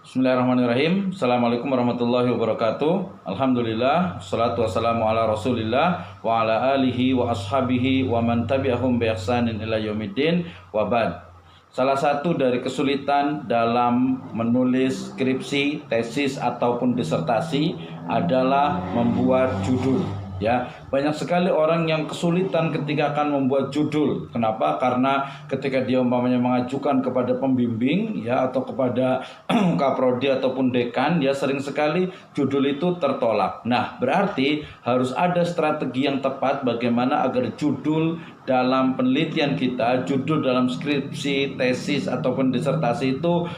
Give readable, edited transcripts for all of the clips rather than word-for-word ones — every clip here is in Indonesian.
Bismillahirrahmanirrahim. Assalamualaikum warahmatullahi wabarakatuh. Alhamdulillah, salatu wassalamu ala rasulillah wa ala alihi wa ashabihi wa man tabi'ahum bi ihsanin ila yaumiddin wa ba'd. Salah satu dari kesulitan dalam menulis skripsi, tesis ataupun disertasi adalah membuat judul. Ya, banyak sekali orang yang kesulitan ketika akan membuat judul. Kenapa? Karena ketika dia umpamanya mengajukan kepada pembimbing ya atau kepada kaprodi ataupun dekan, ya sering sekali judul itu tertolak. Nah, berarti harus ada strategi yang tepat bagaimana agar judul dalam penelitian kita, judul dalam skripsi, tesis ataupun disertasi itu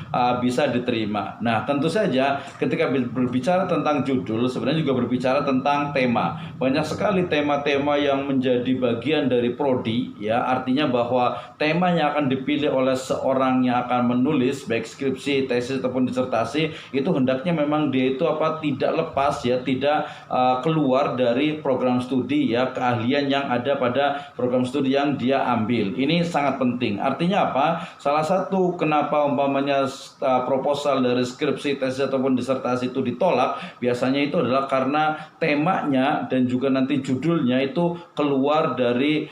bisa diterima. Nah, tentu saja ketika berbicara tentang judul sebenarnya juga berbicara tentang tema. Banyak sekali tema-tema yang menjadi bagian dari prodi, ya artinya bahwa tema yang akan dipilih oleh seorang yang akan menulis baik skripsi, tesis ataupun disertasi itu hendaknya memang dia itu tidak lepas ya, tidak keluar dari program studi ya, keahlian yang ada pada program studi yang dia ambil. Ini sangat penting. Artinya apa? Salah satu kenapa umpamanya proposal dari skripsi, tesis ataupun disertasi itu ditolak, biasanya itu adalah karena temanya dan juga nanti judulnya itu keluar dari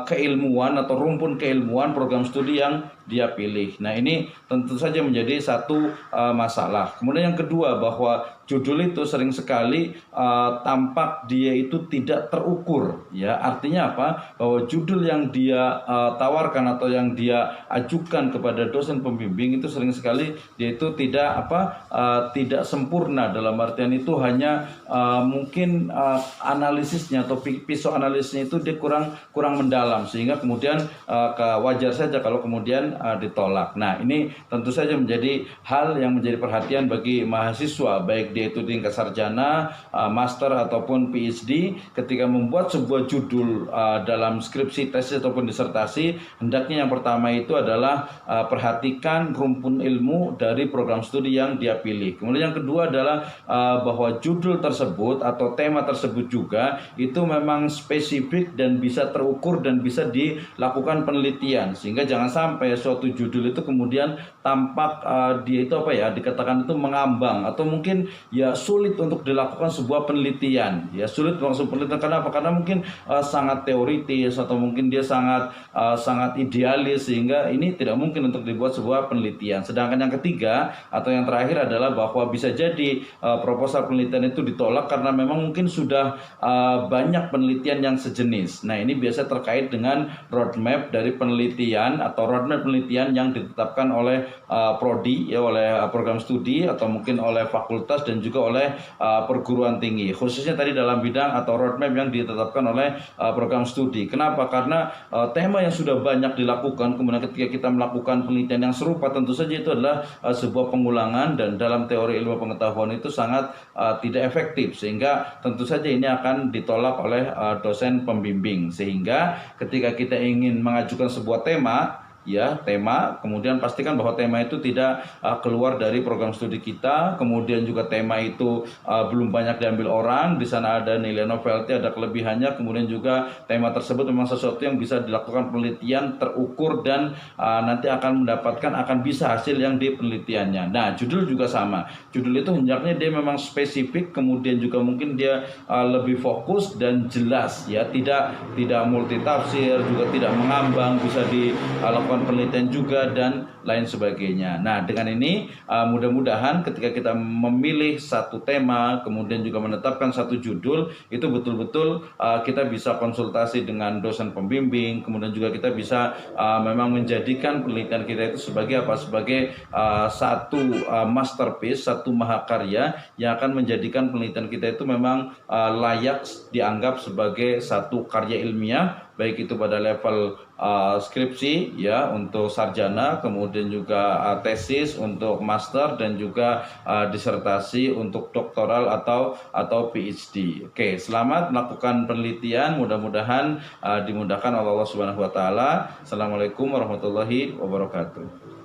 keilmuan atau rumpun keilmuan program studi yang dia pilih. Nah, ini tentu saja menjadi satu masalah. Kemudian yang kedua, bahwa judul itu sering sekali tampak dia itu tidak terukur ya. Artinya apa? Bahwa judul yang dia tawarkan atau yang dia ajukan kepada dosen pembimbing itu sering sekali dia itu tidak sempurna, dalam artian itu hanya mungkin analisisnya atau pisau analisisnya itu dia kurang mendalam, sehingga kemudian wajar saja kalau kemudian ditolak. Nah, ini tentu saja menjadi hal yang menjadi perhatian bagi mahasiswa, baik dia itu tingkat sarjana, master ataupun PhD, ketika membuat sebuah judul dalam skripsi, tesis ataupun disertasi, hendaknya yang pertama itu adalah perhatikan rumpun ilmu dari program studi yang dia pilih. Kemudian yang kedua adalah bahwa judul tersebut atau tema tersebut juga itu memang spesifik dan bisa terukur dan bisa dilakukan penelitian, sehingga jangan sampai suatu judul itu kemudian tampak dia itu dikatakan itu mengambang atau mungkin ya sulit untuk dilakukan sebuah penelitian. Ya sulit langsung penelitian. Kenapa? Karena mungkin sangat teoritis atau mungkin dia sangat idealis, sehingga ini tidak mungkin untuk dibuat sebuah penelitian. Sedangkan yang ketiga atau yang terakhir adalah bahwa bisa jadi proposal penelitian itu ditolak karena memang mungkin sudah banyak penelitian yang sejenis. Nah, ini biasa terkait dengan roadmap dari penelitian atau roadmap penelitian yang ditetapkan oleh prodi ya, oleh program studi atau mungkin oleh fakultas dan juga oleh perguruan tinggi, khususnya tadi dalam bidang atau roadmap yang ditetapkan oleh program studi. Kenapa? Karena tema yang sudah banyak dilakukan, kemudian ketika kita melakukan penelitian yang serupa, tentu saja itu adalah sebuah pengulangan, dan dalam teori ilmu pengetahuan itu sangat tidak efektif, sehingga tentu saja ini akan ditolak oleh dosen pembimbing. Sehingga ketika kita ingin mengajukan sebuah tema, kemudian pastikan bahwa tema itu tidak keluar dari program studi kita. Kemudian juga tema itu belum banyak diambil orang, di sana ada nilai novelty, ada kelebihannya. Kemudian juga tema tersebut memang sesuatu yang bisa dilakukan penelitian terukur dan nanti akan bisa hasil yang di penelitiannya. Nah, judul juga sama. Judul itu hendaknya dia memang spesifik, kemudian juga mungkin dia lebih fokus dan jelas ya, tidak multitafsir, juga tidak mengambang, bisa dilakukan penelitian juga dan lain sebagainya. Nah, dengan ini mudah-mudahan ketika kita memilih satu tema, kemudian juga menetapkan satu judul, itu betul-betul kita bisa konsultasi dengan dosen pembimbing, kemudian juga kita bisa memang menjadikan penelitian kita itu sebagai satu masterpiece, satu mahakarya yang akan menjadikan penelitian kita itu memang layak dianggap sebagai satu karya ilmiah, baik itu pada level skripsi ya untuk sarjana, kemudian juga tesis untuk master, dan juga disertasi untuk doktoral atau PhD. Oke, selamat melakukan penelitian, mudah-mudahan dimudahkan oleh Allah Subhanahu wa taala. Assalamualaikum warahmatullahi wabarakatuh.